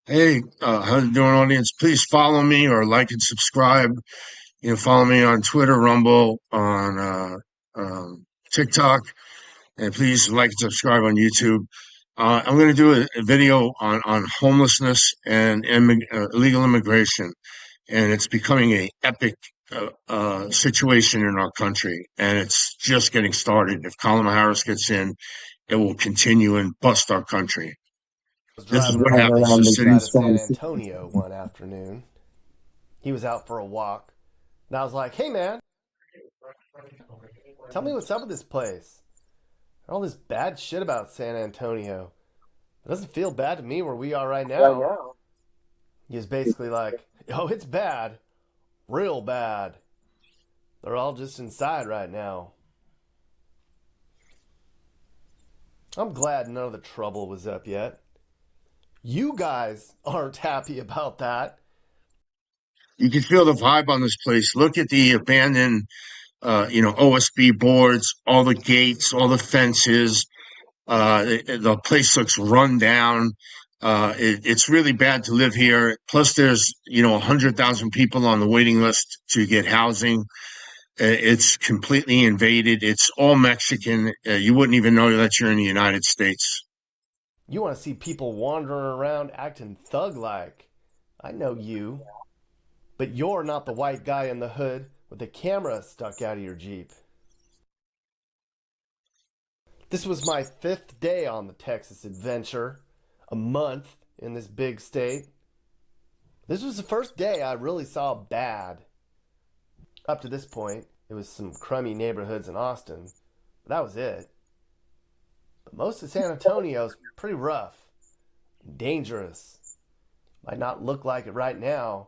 Hey, how you doing, audience? Please follow me or like and subscribe. Follow me on Twitter, Rumble, on TikTok, and please like and subscribe on YouTube. I'm going to do a video on homelessness and illegal immigration, and it's becoming a epic situation in our country, and it's just getting started. If Kamala Harris gets in, it will continue and bust our country. Was This is driving what around the happens to east side of cities. San Antonio one afternoon. He was out for a walk, and I was like, "Hey, man, tell me what's up with this place. All this bad shit about San Antonio. It doesn't feel bad to me where we are right now." He was basically like, "Oh, it's bad, real bad. They're all just inside right now." I'm glad none of the trouble was up yet. You guys aren't happy about that. You can feel the vibe on this place. Look at the abandoned, OSB boards, all the gates, all the fences. The place looks run down. It's really bad to live here. Plus, there's 100,000 people on the waiting list to get housing. It's completely invaded. It's all Mexican. You wouldn't even know that you're in the United States. You want to see people wandering around acting thug like. I know you. But you're not the white guy in the hood with the camera stuck out of your Jeep. This was my 5th day on the Texas adventure, a month in this big state. This was the first day I really saw bad. Up to this point, it was some crummy neighborhoods in Austin, but that was it. But most of San Antonio's pretty rough and dangerous. Might not look like it right now,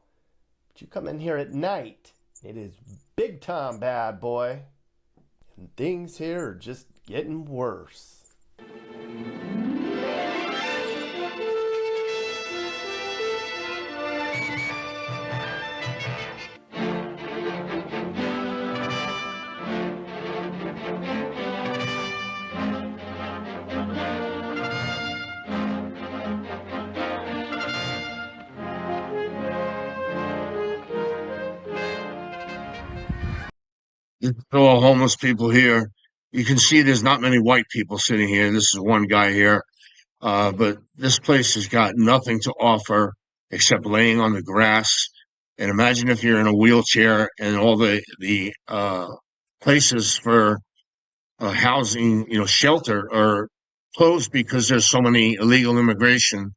but you come in here at night, it is big time bad, boy. And things here are just getting worse. There's all homeless people here. You can see there's not many white people sitting here. This is one guy here. But this place has got nothing to offer except laying on the grass. And imagine if you're in a wheelchair and all the places for housing, shelter are closed because there's so many illegal immigration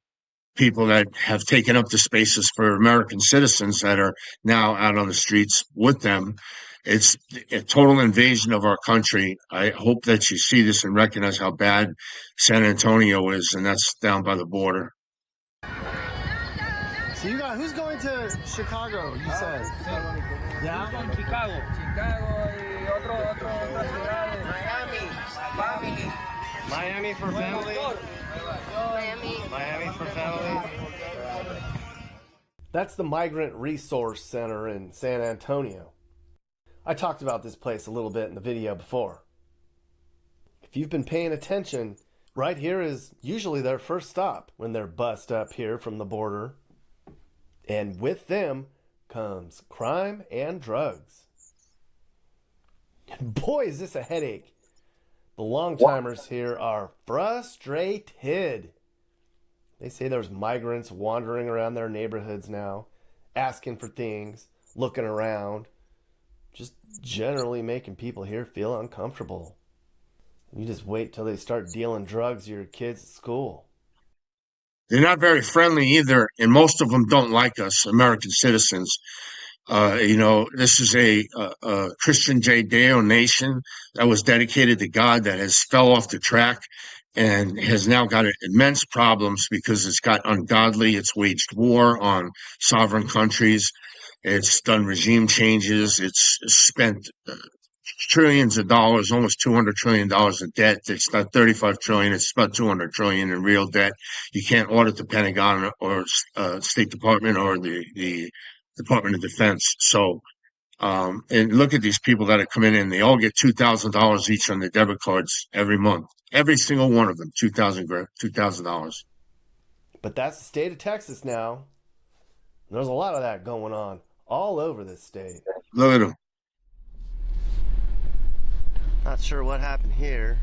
people that have taken up the spaces for American citizens that are now out on the streets with them. It's a total invasion of our country. I hope that you see this and recognize how bad San Antonio is, and that's down by the border. So you got who's going to Chicago? You said. Ya, con Chicago. Chicago y otras ciudades. Miami, family. Miami for family. Miami for family. That's the Migrant Resource Center in San Antonio. I talked about this place a little bit in the video before. If you've been paying attention, right here is usually their first stop when they're bussed up here from the border. And with them comes crime and drugs. And boy, is this a headache. The long-timers here are frustrated. They say there's migrants wandering around their neighborhoods now, asking for things, looking around, just generally making people here feel uncomfortable. You just wait till they start dealing drugs to your kids at school. They're not very friendly either, and most of them don't like us, American citizens. This is a Christian Judeo nation that was dedicated to God that has fell off the track and has now got immense problems because it's got ungodly. It's waged war on sovereign countries. It's done regime changes. It's spent trillions of dollars, almost $200 trillion in debt. It's not 35 trillion. It's about 200 trillion in real debt. You can't audit the Pentagon or State Department or the Department of Defense. So, and look at these people that are coming in. They all get $2,000 each on their debit cards every month. Every single one of them, $2,000. But that's the state of Texas now. There's a lot of that going on all over this state. Look at them. Not sure what happened here.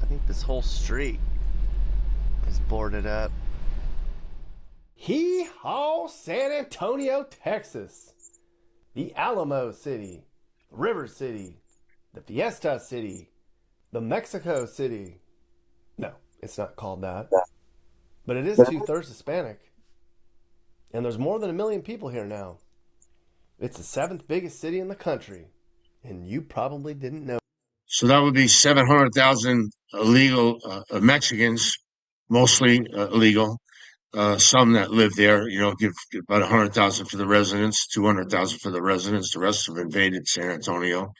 I think this whole street is boarded up. Hee-haw, San Antonio, Texas. The Alamo City, River City, the Fiesta City, the Mexico City. No, it's not called that. But it is 2/3 Hispanic. And there's more than 1 million people here now. It's the 7th biggest city in the country. And you probably didn't know. So that would be 700,000 illegal Mexicans, mostly illegal. Some that live there, give about 100,000 for the residents, 200,000 for the residents. The rest have invaded San Antonio.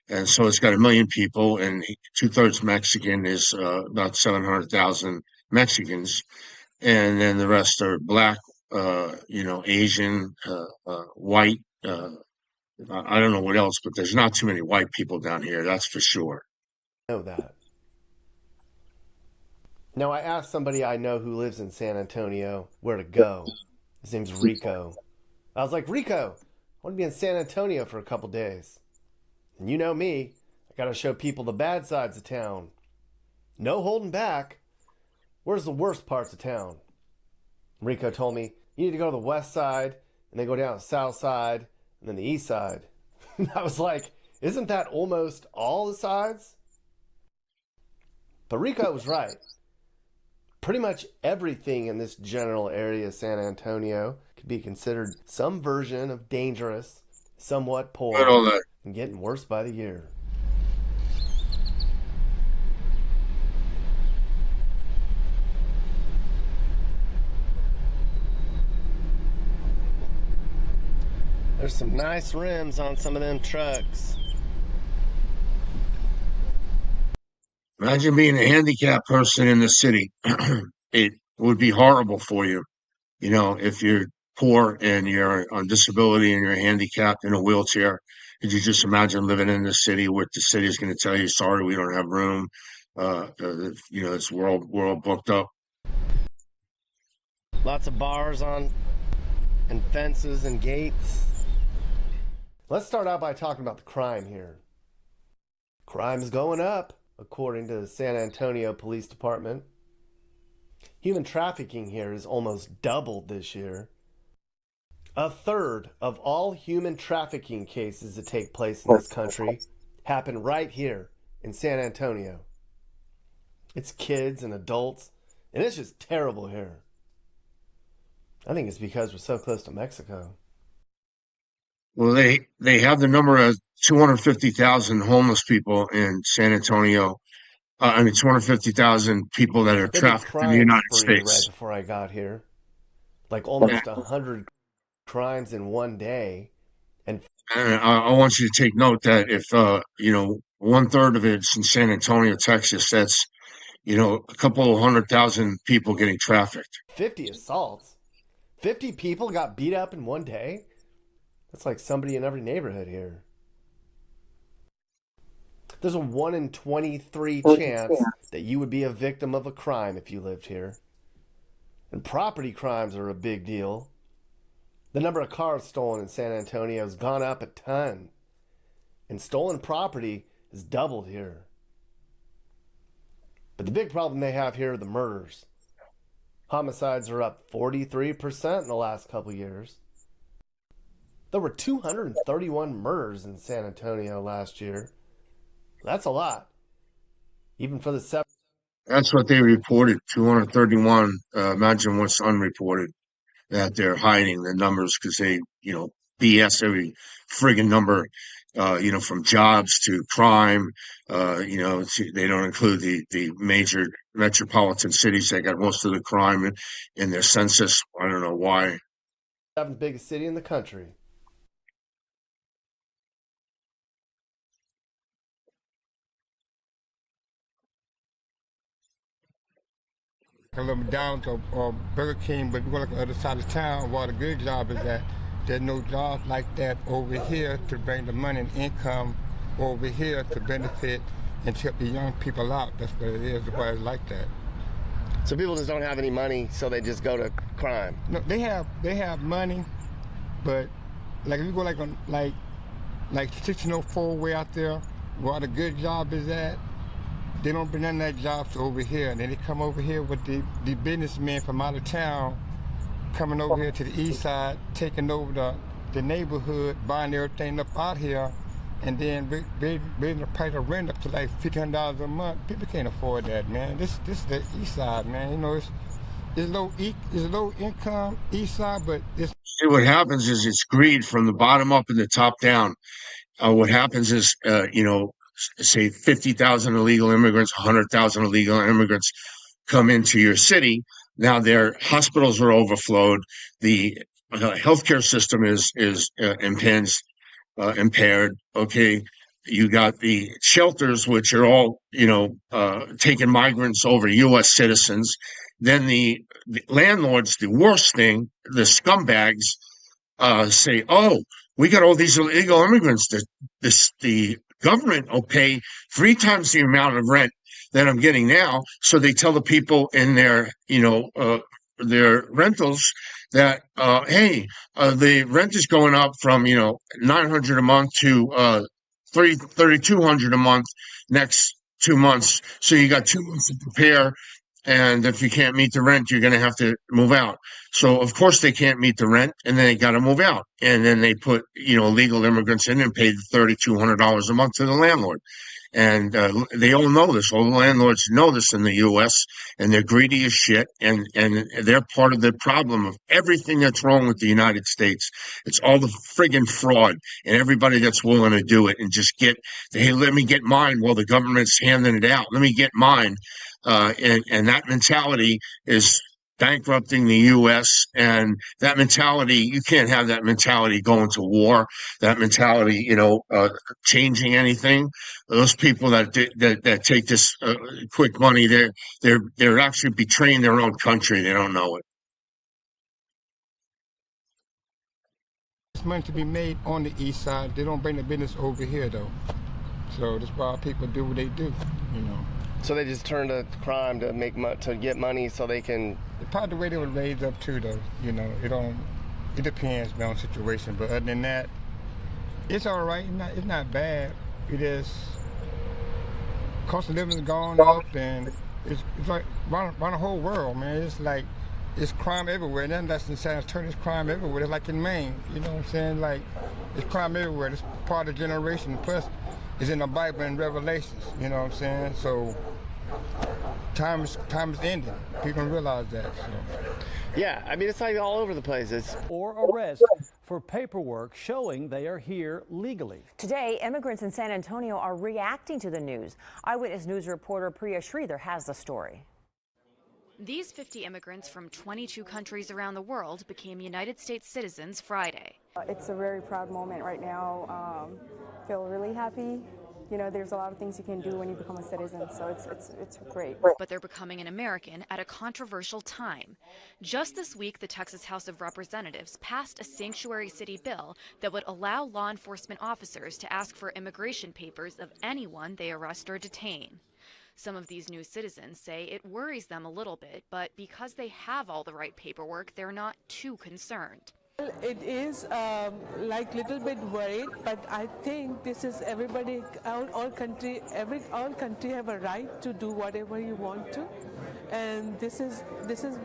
And so it's got 1 million people, and 2/3 Mexican is about 700,000 Mexicans. And then the rest are black, Asian, white. I don't know what else, but there's not too many white people down here, that's for sure. Know that. Now, I asked somebody I know who lives in San Antonio where to go. His name's Rico. I was like, Rico, I want to be in San Antonio for a couple days. And you know me, I got to show people the bad sides of town. No holding back. Where's the worst parts of town? Rico told me, you need to go to the west side, and then go down the south side, and then the east side. And I was like, isn't that almost all the sides? But Rico was right. Pretty much everything in this general area of San Antonio could be considered some version of dangerous, somewhat poor, and getting worse by the year. There's some nice rims on some of them trucks. Imagine being a handicapped person in the city. It would be horrible for you, if you're poor and you're on disability and you're handicapped in a wheelchair. Could you just imagine living in the city where the city is going to tell you, sorry, we don't have room. It's we're all booked up. Lots of bars on and fences and gates. Let's start out by talking about the crime here. Crime's going up, according to the San Antonio Police Department. Human trafficking here has almost doubled this year. 1/3 of all human trafficking cases that take place in this country happen right here in San Antonio. It's kids and adults, and it's just terrible here. I think it's because we're so close to Mexico. Well, they have the number of 250,000 homeless people in San Antonio. 250,000 people that are trafficked in the United States. Right before I got here, like almost 100 crimes in one day. And I want you to take note that if 1/3 of it's in San Antonio, Texas, that's a couple of 100,000 people getting trafficked. 50 assaults. 50 people got beat up in one day. That's like somebody in every neighborhood here. There's a 1 in 23 chance that you would be a victim of a crime if you lived here. And property crimes are a big deal. The number of cars stolen in San Antonio has gone up a ton. And stolen property has doubled here. But the big problem they have here are the murders. Homicides are up 43% in the last couple years. There were 231 murders in San Antonio last year. That's a lot. Even for the 7. That's what they reported, 231. Imagine what's unreported, that they're hiding the numbers because they, BS every friggin' number, from jobs to crime. They don't include the major metropolitan cities that got most of the crime in their census. I don't know why. 7th biggest city in the country. A little down to Burger King, but we go to the other side of town where the good job is at. There's no jobs like that over here to bring the money and income over here to benefit and help the young people out. That's what it is, why it's like that. So people just don't have any money, so they just go to crime. No, they have money, but like if you go like 1604 way out there, where the good job is at, they don't bring none of that jobs over here. And then they come over here with the businessmen from out of town, coming over here to the east side, taking over the neighborhood, buying everything up out here, and then raising the price of rent up to like $1,500 a month. People can't afford that, man. This is the east side, man. You know, it's low income east side, but it's. See, what happens is it's greed from the bottom up and the top down. What happens is, say 50,000 illegal immigrants, 100,000 illegal immigrants come into your city. Now their hospitals are overflowed. The healthcare system is impaired. Okay. You got the shelters, which are all, taking migrants over U.S. citizens. Then the landlords, the worst thing, the scumbags, say, "Oh, we got all these illegal immigrants. The government will pay 3 times the amount of rent that I'm getting now." So they tell the people in their rentals that, hey, the rent is going up from $900 a month to $3,200 a month next 2 months. So you got 2 months to prepare. And if you can't meet the rent, you're going to have to move out. So, of course, they can't meet the rent, and then they got to move out. And then they put, legal immigrants in and pay the $3,200 a month to the landlord. And they all know this. All the landlords know this in the U.S., and they're greedy as shit. And they're part of the problem of everything that's wrong with the United States. It's all the friggin' fraud and everybody that's willing to do it and just hey, let me get mine while the government's handing it out. Let me get mine. And that mentality is bankrupting the U.S. And that mentality, you can't have that mentality going to war. That mentality, changing anything. Those people that take this quick money, they're actually betraying their own country. They don't know it. There's money to be made on the east side. They don't bring the business over here though. So that's why people do what they do, So they just turn to crime to get money so they can. Probably the way they were raised up too, though. It depends on the situation. But other than that, it's all right. It's not bad. It is. Cost of living has gone up, and it's like around the whole world, man. It's like it's crime everywhere. And then that's in San Antonio. It's crime everywhere. It's like in Maine. You know what I'm saying? Like it's crime everywhere. It's part of the generation. Plus, it's in the Bible and Revelations. You know what I'm saying? So. Time is ending. People don't realize that. So. Yeah, I mean, it's like all over the place. Or arrest for paperwork showing they are here legally. Today, immigrants in San Antonio are reacting to the news. Eyewitness News reporter Priya Sridhar has the story. These 50 immigrants from 22 countries around the world became United States citizens Friday. It's a very proud moment right now. Feel really happy. There's a lot of things you can do when you become a citizen, so it's great. But they're becoming an American at a controversial time. Just this week, the Texas House of Representatives passed a sanctuary city bill that would allow law enforcement officers to ask for immigration papers of anyone they arrest or detain. Some of these new citizens say it worries them a little bit, but because they have all the right paperwork, they're not too concerned. It is like little bit worried, but I think this is everybody, all country have a right to do whatever you want to, and this is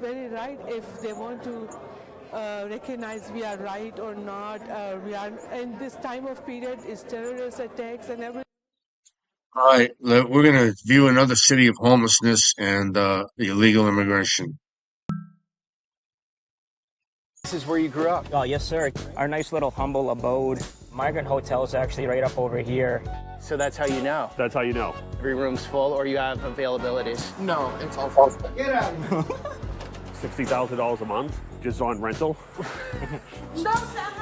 very right if they want to recognize we are right or not. We are in this time of period is terrorist attacks and everything. All right, we're going to view another city of homelessness and the illegal immigration. This is where you grew up? Oh, yes, sir. Our nice little humble abode. Migrant Hotel is actually right up over here. So that's how you know? That's how you know. Every room's full, or you have availabilities? No, it's all full. Get out! $60,000 a month just on rental.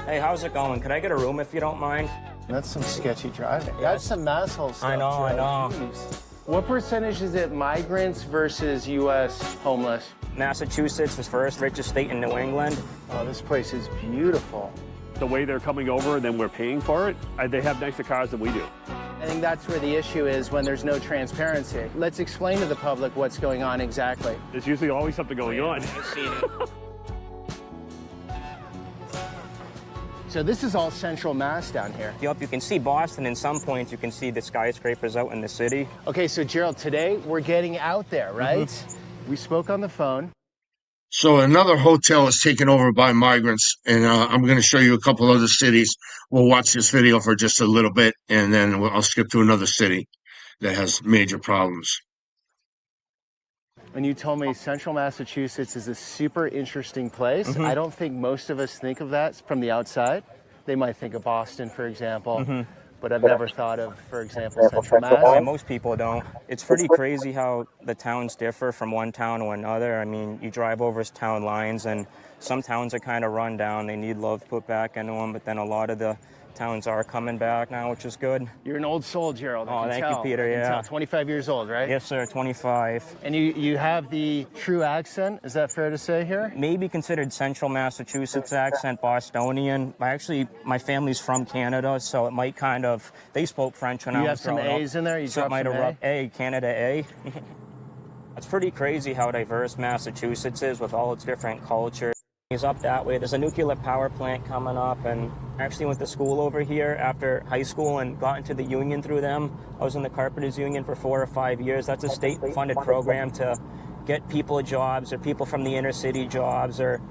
Hey, how's it going? Could I get a room if you don't mind? That's some sketchy driving. That's some asshole stuff. I know. Jeez. What percentage is it migrants versus U.S. homeless? Massachusetts is first richest state in New England. Oh, this place is beautiful. The way they're coming over and then we're paying for it, they have nicer cars than we do. I think that's where the issue is when there's no transparency. Let's explain to the public what's going on exactly. There's usually always something going on. I've seen it. So this is all central Mass down here. Yep, you can see Boston in some points. You can see the skyscrapers out in the city. Okay, so Gerald, today we're getting out there, right? Mm-hmm. We spoke on the phone. So another hotel is taken over by migrants, and I'm going to show you a couple other cities. We'll watch this video for just a little bit, and then I'll skip to another city that has major problems. And you told me Central Massachusetts is a super interesting place. Mm-hmm. I don't think most of us think of that from the outside. They might think of Boston, for example. Mm-hmm. But I've never thought of, for example, Central Mass. Yeah, most people don't. It's pretty crazy how the towns differ from one town to another. I mean, you drive over town lines, and some towns are kind of run down. They need love put back into them, but then a lot of the towns are coming back now, which is good. You're an old soul, Gerald. Oh, thank you, Peter. Yeah. 25 years old, right? Yes, sir, 25. And you have the true accent, is that fair to say here? Maybe considered Central Massachusetts accent, Bostonian. My family's from Canada, so it might kind of, they spoke French when I was growing up. You have some A's in there? You dropped some A? A, Canada A. It's pretty crazy how diverse Massachusetts is with all its different cultures. He's up that way. There's a nuclear power plant coming up, and I actually went to school over here after high school and got into the union through them. I was in the Carpenters Union for 4 or 5 years. That's a state-funded program to get people jobs, or people from the inner city jobs, or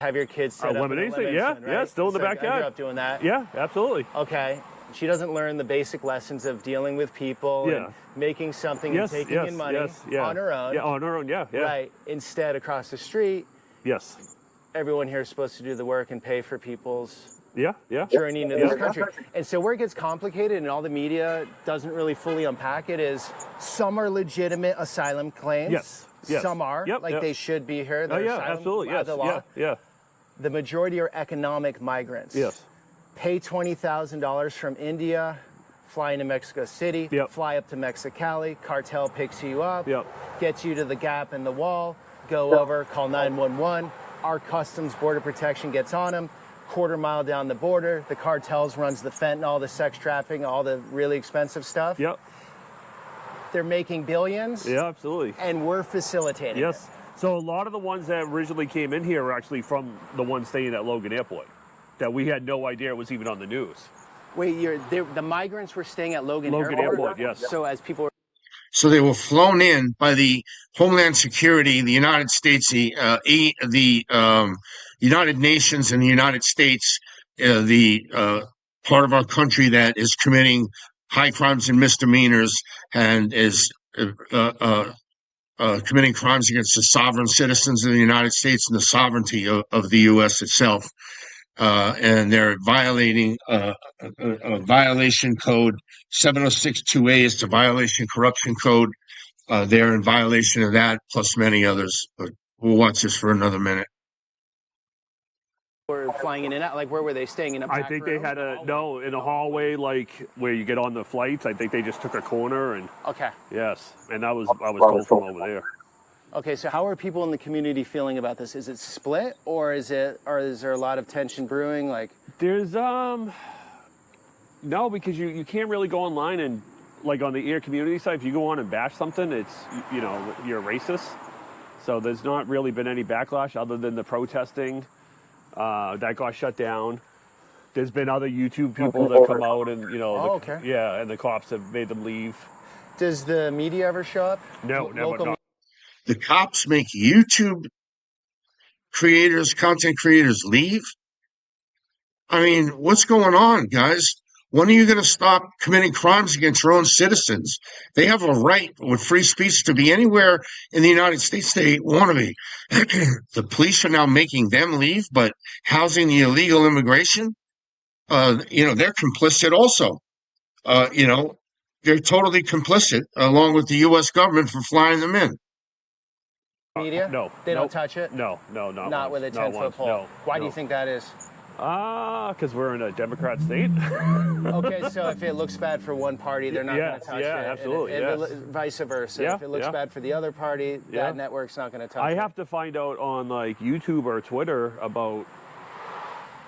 have your kids set up lemonade stand, yeah, right? Yeah, still in the backyard. I grew up doing that. Yeah, absolutely. Okay. She doesn't learn the basic lessons of dealing with people and making something and taking in money on her own. Yeah, on her own, yeah. Right. Instead, across the street, yes, everyone here is supposed to do the work and pay for people's journey into this country. And so where it gets complicated and all the media doesn't really fully unpack it is some are legitimate asylum claims. Yes. Some are, they should be here. Oh, yeah, absolutely, yes, the law. yeah. The majority are economic migrants. Yes. Pay $20,000 from India, fly into Mexico City, fly up to Mexicali, cartel picks you up, gets you to the gap in the wall, go over, call 911. Our Customs Border Protection gets on them, quarter-mile down the border. The cartels runs the fentanyl, the sex trafficking, all the really expensive stuff. Yep. They're making billions. Yeah, absolutely. And we're facilitating Yes. it. So a lot of the ones that originally came in here were actually from the ones staying at Logan Airport that we had no idea it was even on the news. Wait, the migrants were staying at Logan Airport, yes. So as people were... So they were flown in by the Homeland Security, the United States, the United Nations and the United States, the part of our country that is committing high crimes and misdemeanors and is committing crimes against the sovereign citizens of the United States and the sovereignty of the U.S. itself. And they're violating a violation code. 7062A is the violation corruption code. They're in violation of that, plus many others. But we'll watch this for another minute. Were flying in and out. Like, where were they staying? In a back I think room? they had in a hallway, like where you get on the flights. I think they just took a corner and. Okay. Yes, and I was told from over there. Okay, so how are people in the community feeling about this? Is it split, or is there a lot of tension brewing? Like, there's no, because you can't really go online and like on the air community side. If you go on and bash something, it's you're racist. So there's not really been any backlash other than the protesting that got shut down. There's been other YouTube people that come out and and the cops have made them leave. Does the media ever show up? No, never. Not. The cops make YouTube content creators leave? I mean, what's going on, guys? When are you going to stop committing crimes against your own citizens? They have a right with free speech to be anywhere in the United States they want to be. The police are now making them leave, but housing the illegal immigration, they're complicit also. They're totally complicit along with the U.S. government for flying them in. Media? No. They don't touch it? No, not with a 10-foot pole? No, Why do you think that is? Because we're in a Democrat state. Okay, so if it looks bad for one party, they're not going to touch it. Yeah, absolutely. Vice versa. If it looks bad for the other party, that network's not going to touch it. I have to find out on like YouTube or Twitter about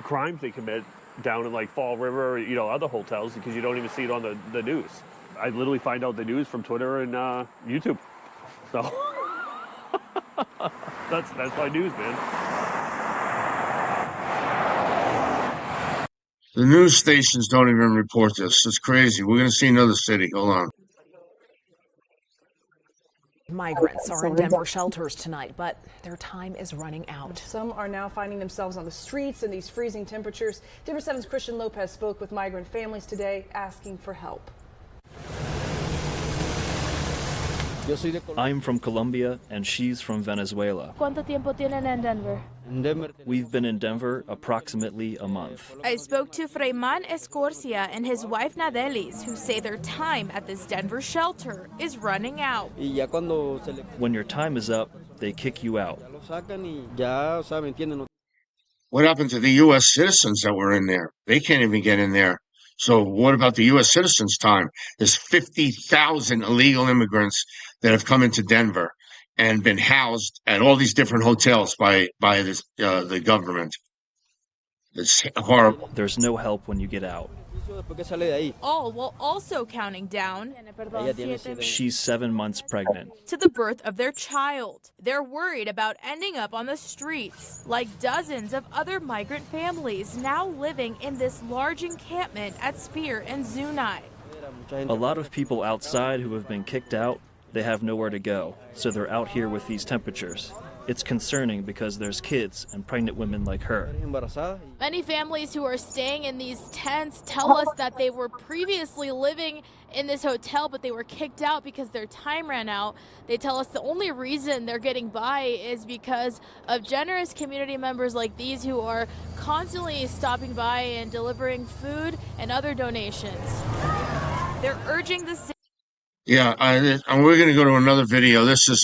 crimes they commit down in like Fall River or, other hotels because you don't even see it on the news. I literally find out the news from Twitter and YouTube. So that's my news, man. The news stations don't even report this. It's crazy. We're going to see another city. Hold on. Migrants are in Denver shelters tonight, but their time is running out. Some are now finding themselves on the streets in these freezing temperatures. Denver 7's Christian Lopez spoke with migrant families today asking for help. I'm from Colombia and she's from Venezuela. ¿Cuánto tiempo tienen en Denver? We've been in Denver approximately a month. I spoke to Freyman Escorcia and his wife Nadelis, who say their time at this Denver shelter is running out. When your time is up, they kick you out. What happened to the U.S. citizens that were in there? They can't even get in there. So what about the U.S. citizens' time? There's 50,000 illegal immigrants that have come into Denver and been housed at all these different hotels by this, the government. It's horrible. There's no help when you get out. All while also counting down She's 7 months pregnant. to the birth of their child. They're worried about ending up on the streets, like dozens of other migrant families now living in this large encampment at Spear and Zunai. A lot of people outside who have been kicked out, they have nowhere to go, so they're out here with these temperatures. It's concerning because there's kids and pregnant women like her. Many families who are staying in these tents tell us that they were previously living in this hotel, but they were kicked out because their time ran out. They tell us the only reason they're getting by is because of generous community members like these who are constantly stopping by and delivering food and other donations. They're urging the city. Yeah, and we're going to go to another video. This is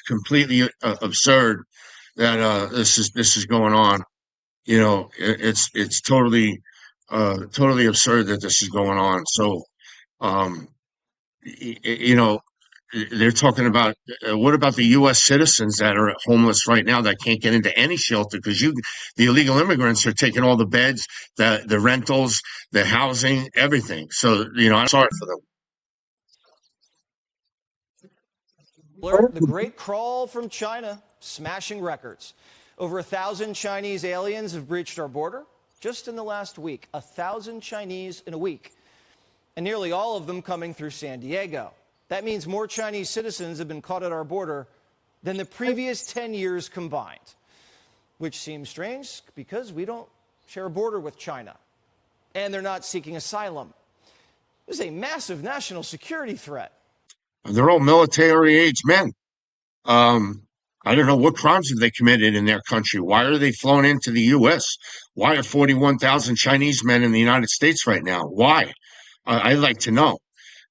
completely absurd that this is going on. It's totally absurd that this is going on. So, they're talking about what about the U.S. citizens that are homeless right now that can't get into any shelter because the illegal immigrants are taking all the beds, the rentals, the housing, everything. So, I'm sorry for them. The great crawl from China, smashing records. Over 1,000 Chinese aliens have breached our border just in the last week. 1,000 Chinese in a week. And nearly all of them coming through San Diego. That means more Chinese citizens have been caught at our border than the previous 10 years combined. Which seems strange because we don't share a border with China. And they're not seeking asylum. This is a massive national security threat. They're all military-age men. I don't know what crimes have they committed in their country. Why are they flown into the U.S.? Why are 41,000 Chinese men in the United States right now? Why? I'd like to know.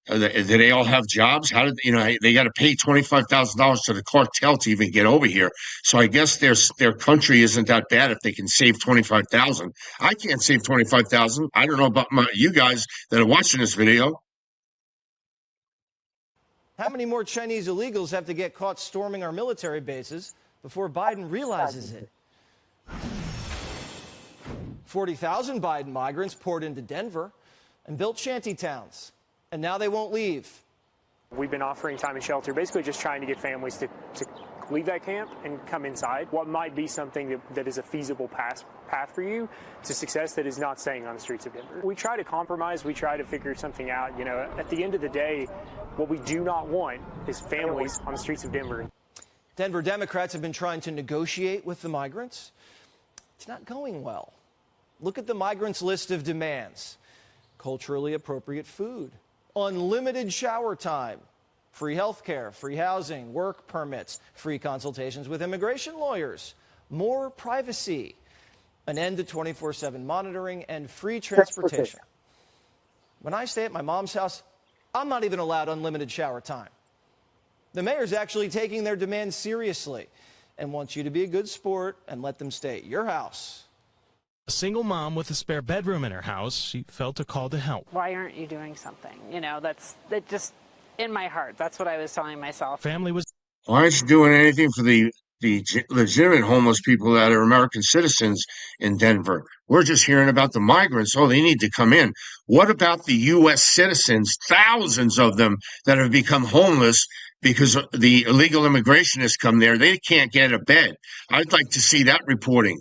Do they all have jobs? How did they got to pay $25,000 to the cartel to even get over here? So I guess their country isn't that bad if they can save 25,000. I can't save 25,000. I don't know about you guys that are watching this video. How many more Chinese illegals have to get caught storming our military bases before Biden realizes it? 40,000 Biden migrants poured into Denver and built shanty towns, and now they won't leave. We've been offering time and shelter, basically just trying to get families to leave that camp and come inside. What might be something that is a feasible path for you to success that is not staying on the streets of Denver. We try to compromise. We try to figure something out. At the end of the day, what we do not want is families on the streets of Denver. Denver Democrats have been trying to negotiate with the migrants. It's not going well. Look at the migrants' list of demands. Culturally appropriate food, unlimited shower time, free health care, free housing, work permits, free consultations with immigration lawyers, more privacy, an end to 24/7 monitoring, and free transportation. When I stay at my mom's house, I'm not even allowed unlimited shower time. The mayor's actually taking their demands seriously and wants you to be a good sport and let them stay at your house. A single mom with a spare bedroom in her house, she felt a call to help. Why aren't you doing something? That just in my heart. That's what I was telling myself. Family was. Why aren't you doing anything for the the legitimate homeless people that are American citizens in Denver. We're just hearing about the migrants. Oh, they need to come in. What about the U.S. citizens, thousands of them that have become homeless because the illegal immigrationists come there? They can't get a bed. I'd like to see that reporting.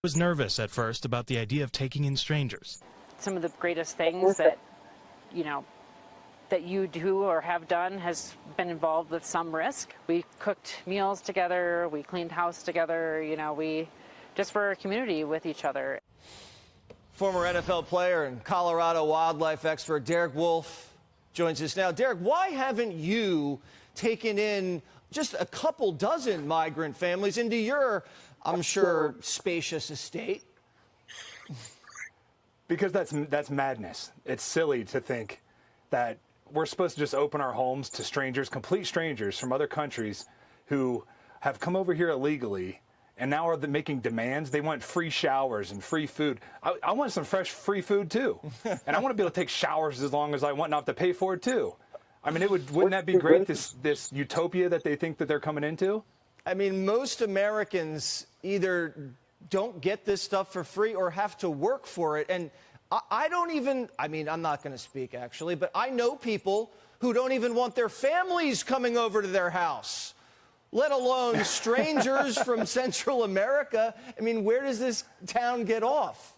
Was nervous at first about the idea of taking in strangers. Some of the greatest things that, that you do or have done has been involved with some risk. We cooked meals together, we cleaned house together, we just were a community with each other. Former NFL player and Colorado wildlife expert Derek Wolfe joins us now. Derek, why haven't you taken in just a couple dozen migrant families into your, I'm sure, spacious estate? Because that's madness. It's silly to think that we're supposed to just open our homes to strangers, complete strangers from other countries who have come over here illegally and now are making demands. They want free showers and free food. I want some fresh free food too. And I want to be able to take showers as long as I want, not have to pay for it too. I mean, wouldn't that be great, this utopia that they think that they're coming into? I mean, most Americans either don't get this stuff for free or have to work for it. And I don't even, I'm not going to speak actually, but I know people who don't even want their families coming over to their house, let alone strangers from Central America. I mean, where does this town get off?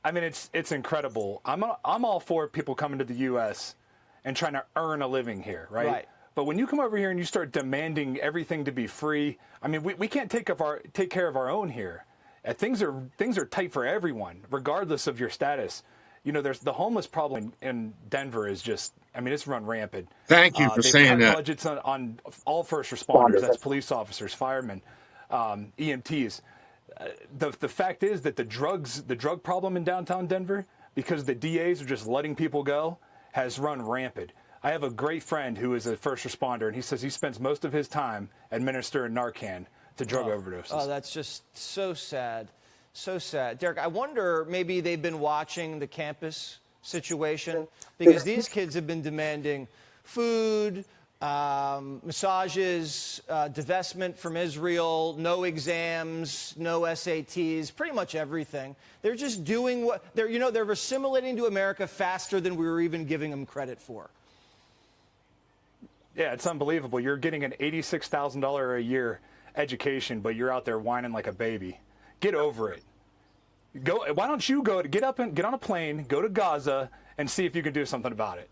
I mean, it's incredible. I'm all for people coming to the U.S. and trying to earn a living here, right? But when you come over here and you start demanding everything to be free, I mean, we can't take care of our own here. Things are tight for everyone, regardless of your status. There's the homeless problem in Denver is just, it's run rampant. Thank you for saying that. Budgets on all first responders, that's police officers, firemen, EMTs. The fact is that the drug problem in downtown Denver, because the DAs are just letting people go, has run rampant. I have a great friend who is a first responder, and he says he spends most of his time administering Narcan to drug overdoses. Oh, that's just so sad. So sad. Derek, I wonder maybe they've been watching the campus situation because these kids have been demanding food, massages, divestment from Israel, no exams, no SATs, pretty much everything. They're just doing what they're assimilating to America faster than we were even giving them credit for. Yeah, it's unbelievable. You're getting an $86,000 a year education, but you're out there whining like a baby. Get over it. Why don't you get on a plane, go to Gaza, and see if you can do something about it?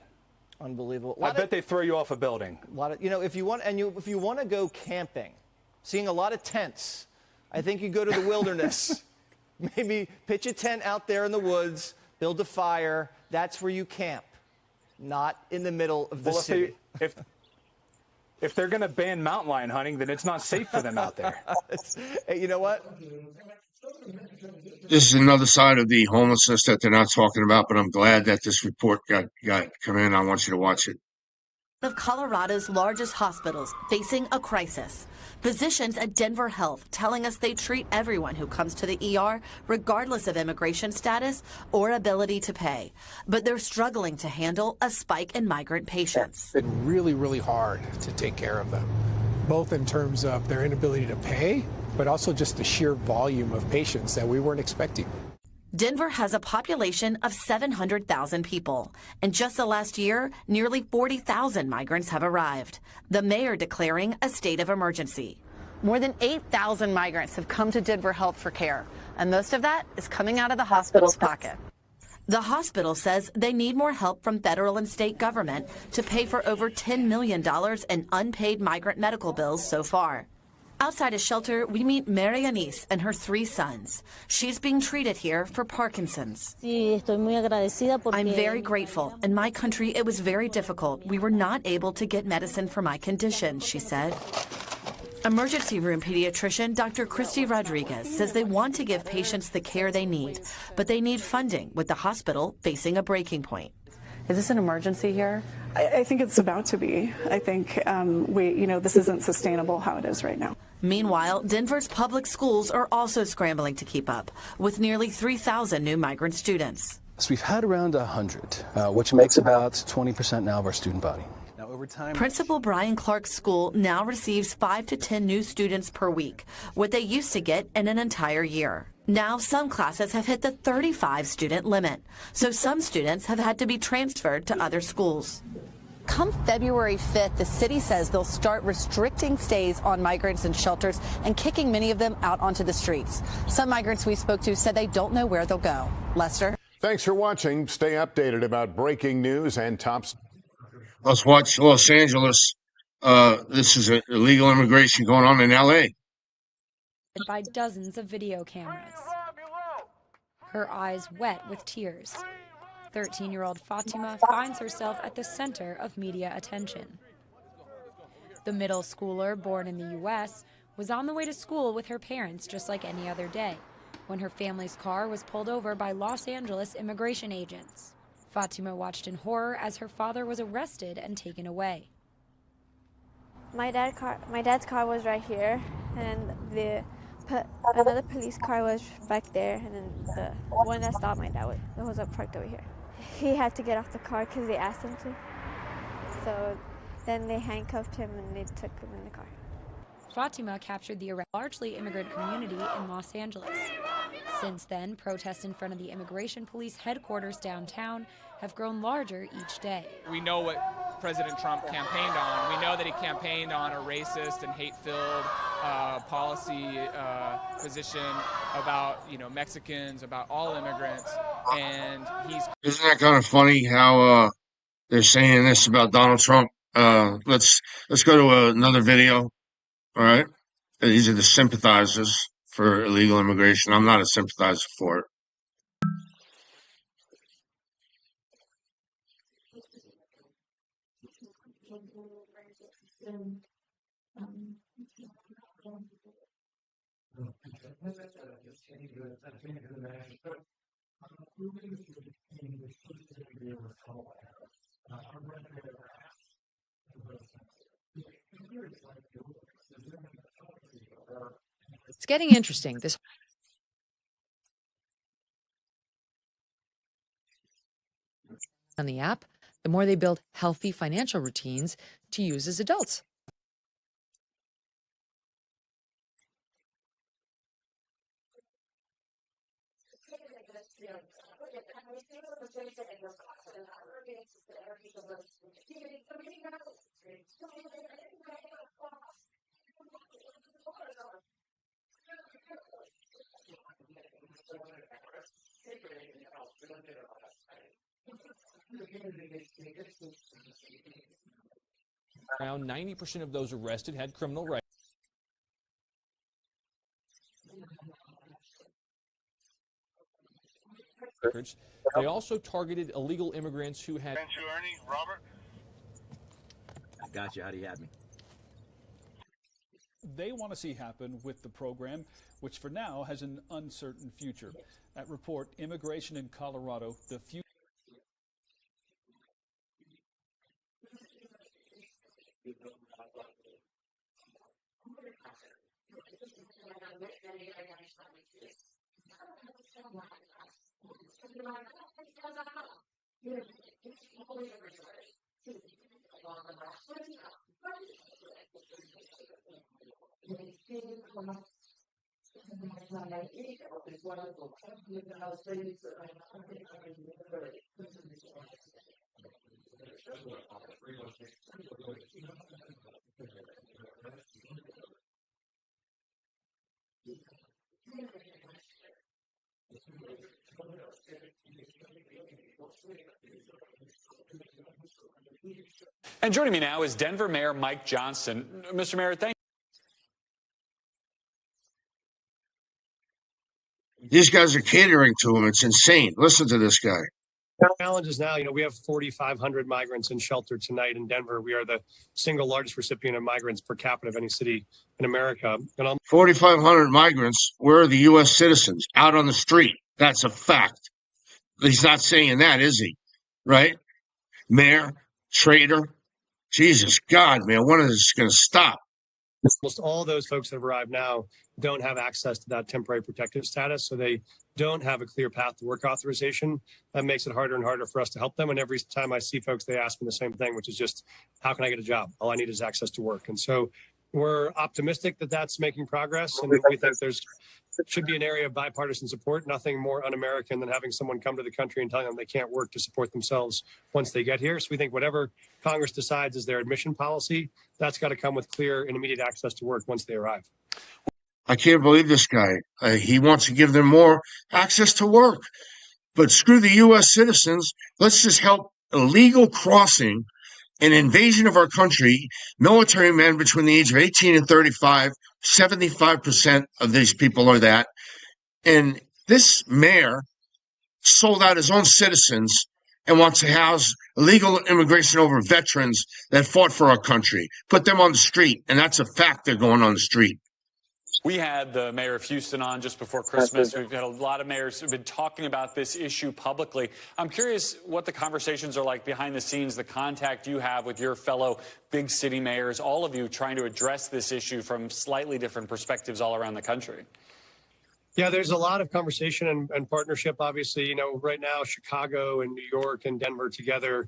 Unbelievable. I bet they throw you off a building. If you want to go camping, seeing a lot of tents, I think you go to the wilderness. Maybe pitch a tent out there in the woods, build a fire. That's where you camp, not in the middle of the city. If they're going to ban mountain lion hunting, then it's not safe for them out there. Hey, you know what? This is another side of the homelessness that they're not talking about, but I'm glad that this report got come in. I want you to watch it. Of Colorado's largest hospitals facing a crisis. Physicians at Denver Health telling us they treat everyone who comes to the ER, regardless of immigration status or ability to pay. But they're struggling to handle a spike in migrant patients. It's been really, really hard to take care of them, both in terms of their inability to pay, but also just the sheer volume of patients that we weren't expecting. Denver has a population of 700,000 people. In just the last year, nearly 40,000 migrants have arrived. The mayor declaring a state of emergency. More than 8,000 migrants have come to Denver Health for care, and most of that is coming out of the hospital's pocket. The hospital says they need more help from federal and state government to pay for over $10 million in unpaid migrant medical bills so far. Outside a shelter, we meet Mary Anise and her 3 sons. She's being treated here for Parkinson's. I'm very grateful. In my country, it was very difficult. We were not able to get medicine for my condition, she said. Emergency room pediatrician Dr. Christy Rodriguez says they want to give patients the care they need, but they need funding, with the hospital facing a breaking point. Is this an emergency here? I think it's about to be. I think this isn't sustainable how it is right now. Meanwhile, Denver's public schools are also scrambling to keep up, with nearly 3,000 new migrant students. So we've had around 100, which makes about 20% now of our student body. over time. Principal Brian Clark's school now receives 5 to 10 new students per week, what they used to get in an entire year. Now some classes have hit the 35 student limit, so some students have had to be transferred to other schools. Come February 5th, the city says they'll start restricting stays on migrants in shelters and kicking many of them out onto the streets. Some migrants we spoke to said they don't know where they'll go. Lester? Thanks for watching. Stay updated about breaking news and top. Let's watch Los Angeles. This is illegal immigration going on in L.A. By dozens of video cameras. Her eyes wet with tears. 13-year-old Fatima finds herself at the center of media attention. The middle schooler, born in the U.S., was on the way to school with her parents just like any other day, when her family's car was pulled over by Los Angeles immigration agents. Fatima watched in horror as her father was arrested and taken away. My dad's car was right here, and another police car was back there, and then the one that stopped my dad was parked over here. He had to get off the car because they asked him to. So then they handcuffed him and they took him in the car. Fatima captured the largely immigrant community in Los Angeles. Since then, protests in front of the immigration police headquarters downtown have grown larger each day. We know what President Trump campaigned on. We know that he campaigned on a racist and hate-filled policy position about, Mexicans, about all immigrants, and Isn't that kind of funny how they're saying this about Donald Trump? Let's go to another video. All right, these are the sympathizers for illegal immigration. I'm not a sympathizer for it. It's getting interesting. This on the app, the more they build healthy financial routines to use as adults. Around 90% of those arrested had criminal records. They also targeted illegal immigrants who had. Robert? I got you. How do you have me? They want to see happen with the program, which for now has an uncertain future. That report, Immigration in Colorado, the future. And joining me now is Denver Mayor Mike Johnson. Mr. Mayor, thank you. These guys are catering to him. It's insane. Listen to this guy. Challenges now, we have 4,500 migrants in shelter tonight in Denver. We are the single largest recipient of migrants per capita of any city in America. 4,500 migrants. Where are the U.S. citizens? Out on the street. That's a fact. He's not saying that, is he? Right? Mayor, traitor. Jesus God, man, when is this going to stop? Almost all those folks that have arrived now don't have access to that temporary protective status, so they don't have a clear path to work authorization. That makes it harder and harder for us to help them. And every time I see folks, they ask me the same thing, which is just, how can I get a job? All I need is access to work. And so we're optimistic that that's making progress, and we think there's should be an area of bipartisan support. Nothing more un-American than having someone come to the country and telling them they can't work to support themselves once they get here. So we think whatever Congress decides is their admission policy, that's got to come with clear and immediate access to work once they arrive. I can't believe this guy. He wants to give them more access to work. But screw the U.S. citizens. Let's just help illegal crossing, an invasion of our country, military men between the age of 18 and 35, 75% of these people are that. And this mayor sold out his own citizens and wants to house illegal immigration over veterans that fought for our country. Put them on the street, and that's a fact, they're going on the street. We had the mayor of Houston on just before Christmas. We've had a lot of mayors who've been talking about this issue publicly. I'm curious what the conversations are like behind the scenes, the contact you have with your fellow big city mayors, all of you trying to address this issue from slightly different perspectives all around the country. Yeah, there's a lot of conversation and partnership. Obviously, you know, right now, Chicago and New York and Denver together,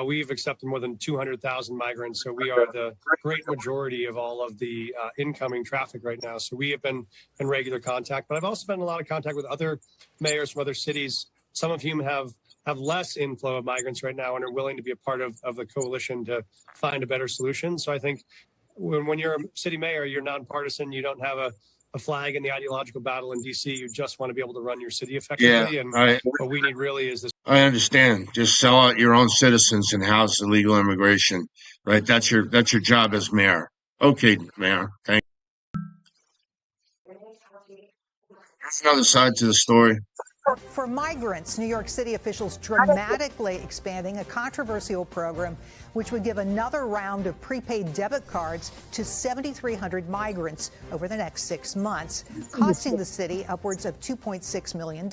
we've accepted more than 200,000 migrants. So we are the great majority of all of the incoming traffic right now. So we have been in regular contact. But I've also been in a lot of contact with other mayors from other cities, some of whom have less inflow of migrants right now and are willing to be a part of the coalition to find a better solution. So I think when you're a city mayor, you're nonpartisan. You don't have a flag in the ideological battle in D.C. You just want to be able to run your city effectively. Yeah, and what we need really is this. I understand. Just sell out your own citizens and house illegal immigration, right? That's your job as mayor. Okay, mayor. Thank you. That's another side to the story. For migrants, New York City officials dramatically expanding a controversial program which would give another round of prepaid debit cards to 7,300 migrants over the next 6 months, costing the city upwards of $2.6 million.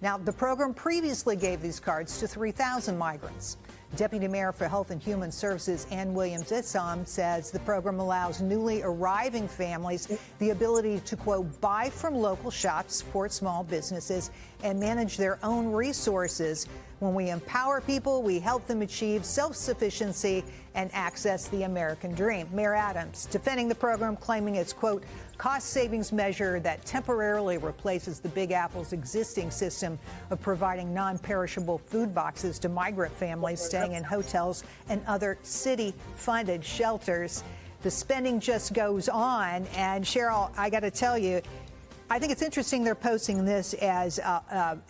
Now, the program previously gave these cards to 3,000 migrants. Deputy Mayor for Health and Human Services Ann Williams-Issam says the program allows newly arriving families the ability to, quote, buy from local shops, support small businesses, and manage their own resources. When we empower people, we help them achieve self-sufficiency and access the American dream. Mayor Adams defending the program, claiming it's, quote, cost savings measure that temporarily replaces the Big Apple's existing system of providing non-perishable food boxes to migrant families staying in hotels and other city-funded shelters. The spending just goes on. And Cheryl, I got to tell you, I think it's interesting they're posting this as, an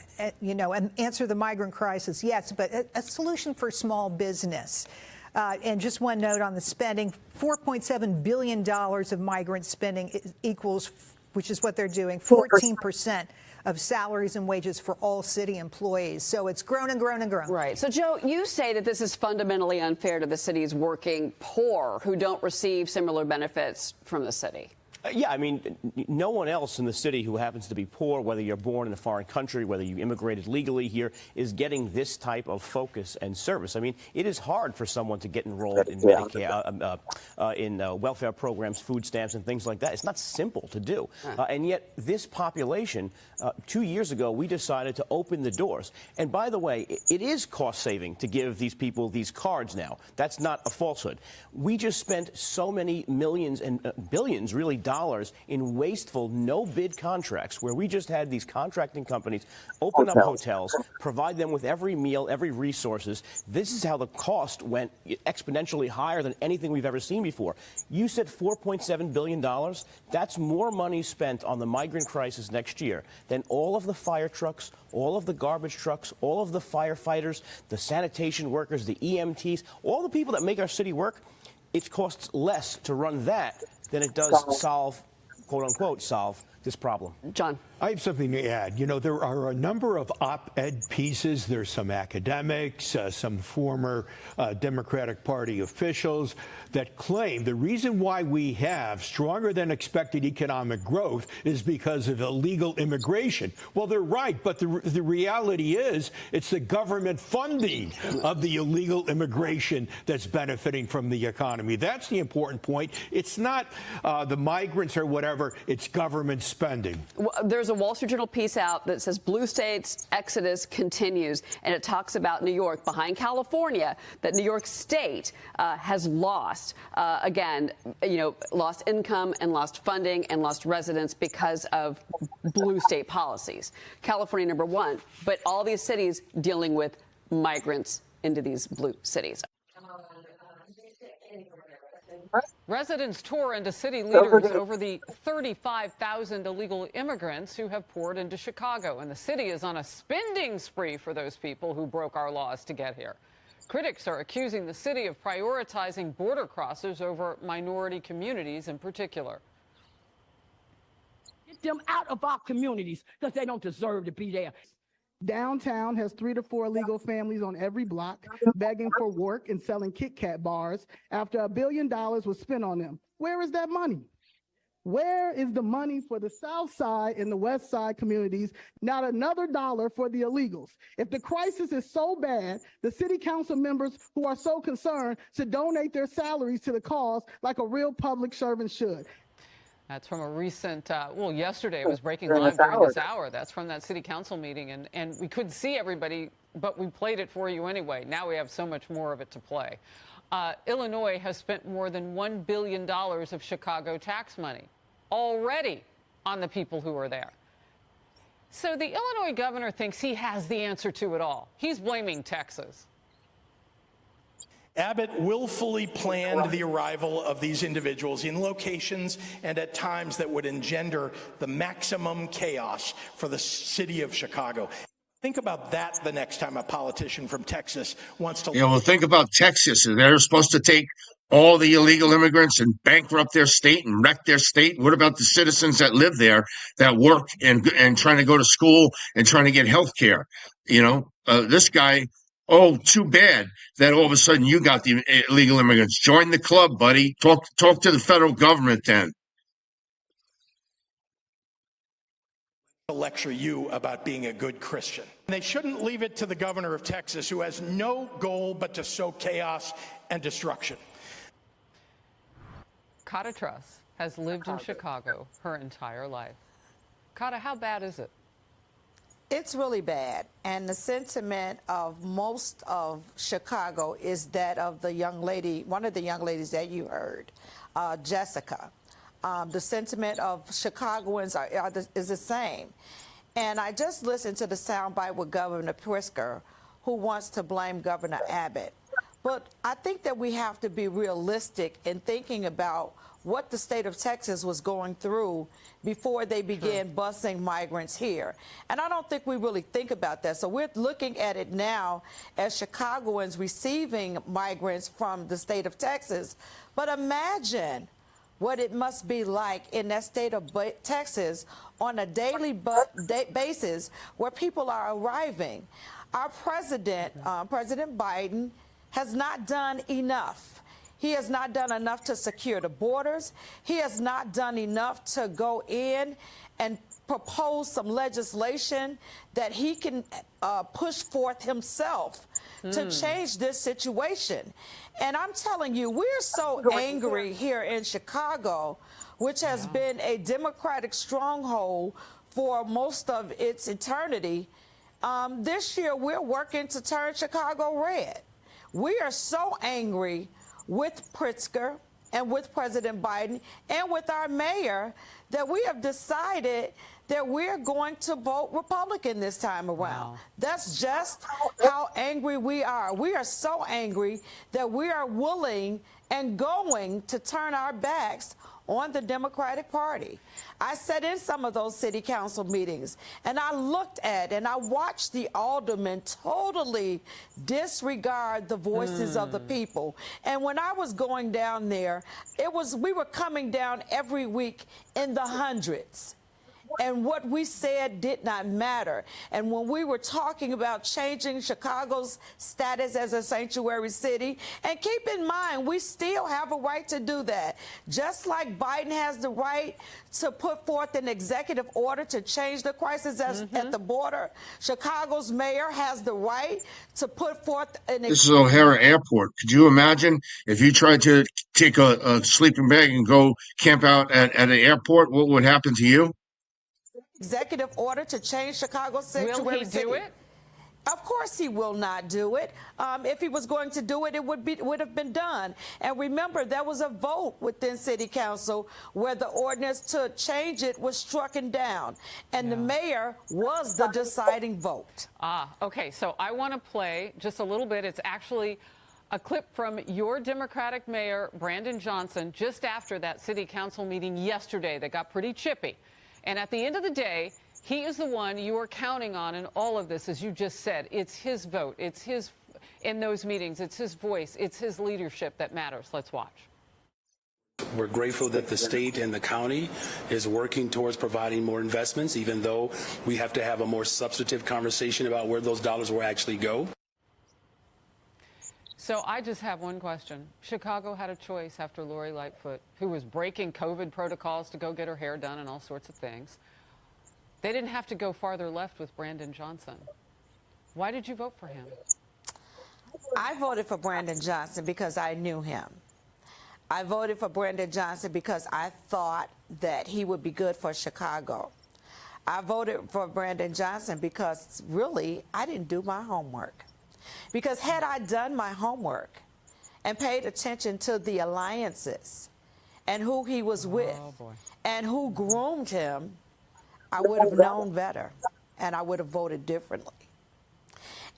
answer to the migrant crisis, yes, but a solution for small business. And just one note on the spending, $4.7 billion of migrant spending equals, which is what they're doing, 14% of salaries and wages for all city employees. So it's grown and grown and grown. Right. So, Joe, you say that this is fundamentally unfair to the city's working poor who don't receive similar benefits from the city. Yeah, I mean, no one else in the city who happens to be poor, whether you're born in a foreign country, whether you immigrated legally here, is getting this type of focus and service. I mean, it is hard for someone to get enrolled in Medicare, in welfare programs, food stamps, and things like that. It's not simple to do. And yet, this population, 2 years ago, we decided to open the doors. And by the way, it is cost-saving to give these people these cards now. That's not a falsehood. We just spent so many millions and billions, really, dollars in wasteful no-bid contracts where we just had these contracting companies open up hotels, provide them with every meal, every resources. This is how the cost went exponentially higher than anything we've ever seen before. You said $4.7 billion. That's more money spent on the migrant crisis next year than all of the fire trucks, all of the garbage trucks, all of the firefighters, the sanitation workers, the EMTs, all the people that make our city work. It costs less to run that than it does solve, quote unquote, solve this problem. John. I have something to add. You know, there are a number of op-ed pieces. There's some academics, some former Democratic Party officials that claim the reason why we have stronger than expected economic growth is because of illegal immigration. Well, they're right, but the reality is it's the government funding of the illegal immigration that's benefiting from the economy. That's the important point. It's not the migrants or whatever. It's government spending. Well, there's a Wall Street Journal piece out that says blue states exodus continues, and it talks about New York behind California, that New York State has lost, again, lost income and lost funding and lost residents because of blue state policies. California #1, but all these cities dealing with migrants into these blue cities. Residents tore into city leaders over the 35,000 illegal immigrants who have poured into Chicago. And the city is on a spending spree for those people who broke our laws to get here. Critics are accusing the city of prioritizing border crossers over minority communities in particular. Get them out of our communities because they don't deserve to be there. Downtown has 3 to 4 illegal families on every block begging for work and selling Kit Kat bars after $1 billion was spent on them. Where is that money? Where is the money for the South Side and the West Side communities? Not another dollar for the illegals. If the crisis is so bad, the city council members who are so concerned should donate their salaries to the cause like a real public servant should. That's from a recent, yesterday it was breaking live during this hour. That's from that city council meeting. And we couldn't see everybody, but we played it for you anyway. Now we have so much more of it to play. Illinois has spent more than $1 billion of Chicago tax money already on the people who are there. So the Illinois governor thinks he has the answer to it all. He's blaming Texas. Abbott willfully planned the arrival of these individuals in locations and at times that would engender the maximum chaos for the city of Chicago. Think about that the next time a politician from Texas wants to... Yeah, well, think about Texas. They're supposed to take all the illegal immigrants and bankrupt their state and wreck their state. What about the citizens that live there, that work and trying to go to school and trying to get health care? This guy... Oh, too bad that all of a sudden you got the illegal immigrants. Join the club, buddy. Talk to the federal government then. To lecture you about being a good Christian. And they shouldn't leave it to the governor of Texas, who has no goal but to sow chaos and destruction. Kata Truss has lived in Chicago her entire life. Kata, how bad is it? It's really bad, and the sentiment of most of Chicago is that of the young lady, one of the young ladies that you heard, Jessica. The sentiment of Chicagoans is the same. And I just listened to the soundbite with Governor Pritzker, who wants to blame Governor Abbott. But I think that we have to be realistic in thinking about what the state of Texas was going through before they began busing migrants here. And I don't think we really think about that. So we're looking at it now as Chicagoans receiving migrants from the state of Texas. But imagine what it must be like in that state of Texas on a daily basis where people are arriving. Our president, President Biden, has not done enough. He has not done enough to secure the borders. He has not done enough to go in and propose some legislation that he can push forth himself to change this situation. And I'm telling you, we're so angry here in Chicago, which has been a Democratic stronghold for most of its eternity. This year, we're working to turn Chicago red. We are so angry with Pritzker and with President Biden and with our mayor that we have decided that we're going to vote Republican this time around. Wow. That's just how angry we are. We are so angry that we are willing and going to turn our backs on the Democratic Party. I sat in some of those city council meetings, and I looked at and I watched the aldermen totally disregard the voices of the people. And when I was going down there, we were coming down every week in the hundreds. And what we said did not matter. And when we were talking about changing Chicago's status as a sanctuary city, and keep in mind, we still have a right to do that. Just like Biden has the right to put forth an executive order to change the crisis at the border, Chicago's mayor has the right to put forth an... This is O'Hara Airport. Could you imagine if you tried to take a sleeping bag and go camp out at an airport? What would happen to you? executive order to change Chicago's sanctuary Will he city. do it? Of course he will not do it. If he was going to do it, it would have been done. And remember, there was a vote within City Council where the ordinance to change it was strucken down. And the mayor was the deciding vote. Okay, so I want to play just a little bit. It's actually a clip from your Democratic mayor, Brandon Johnson, just after that City Council meeting yesterday that got pretty chippy. And at the end of the day, he is the one you are counting on in all of this, as you just said. It's his vote. It's his, in those meetings, it's his voice. It's his leadership that matters. Let's watch. We're grateful that the state and the county is working towards providing more investments, even though we have to have a more substantive conversation about where those dollars will actually go. So I just have one question. Chicago had a choice after Lori Lightfoot, who was breaking COVID protocols to go get her hair done and all sorts of things. They didn't have to go farther left with Brandon Johnson. Why did you vote for him? I voted for Brandon Johnson because I knew him. I voted for Brandon Johnson because I thought that he would be good for Chicago. I voted for Brandon Johnson because, really, I didn't do my homework. Because had I done my homework and paid attention to the alliances and who he was with and who groomed him, I would have known better, and I would have voted differently.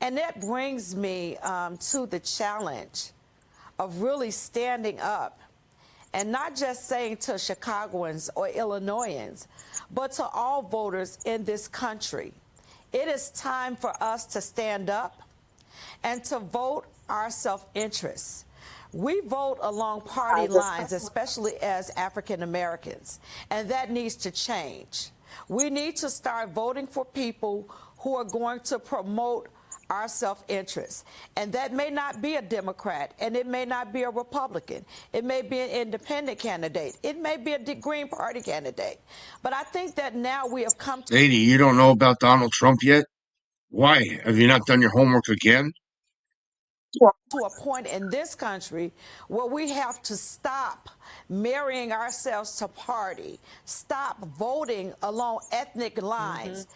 And that brings me to the challenge of really standing up and not just saying to Chicagoans or Illinoisans, but to all voters in this country, it is time for us to stand up and to vote our self-interest. We vote along party lines, especially as African Americans, and that needs to change. We need to start voting for people who are going to promote our self-interest. And that may not be a Democrat, and it may not be a Republican. It may be an independent candidate. It may be a Green Party candidate. But I think that now we have come to... Lady, you don't know about Donald Trump yet? Why? Have you not done your homework again? To a point in this country where we have to stop marrying ourselves to party, stop voting along ethnic lines,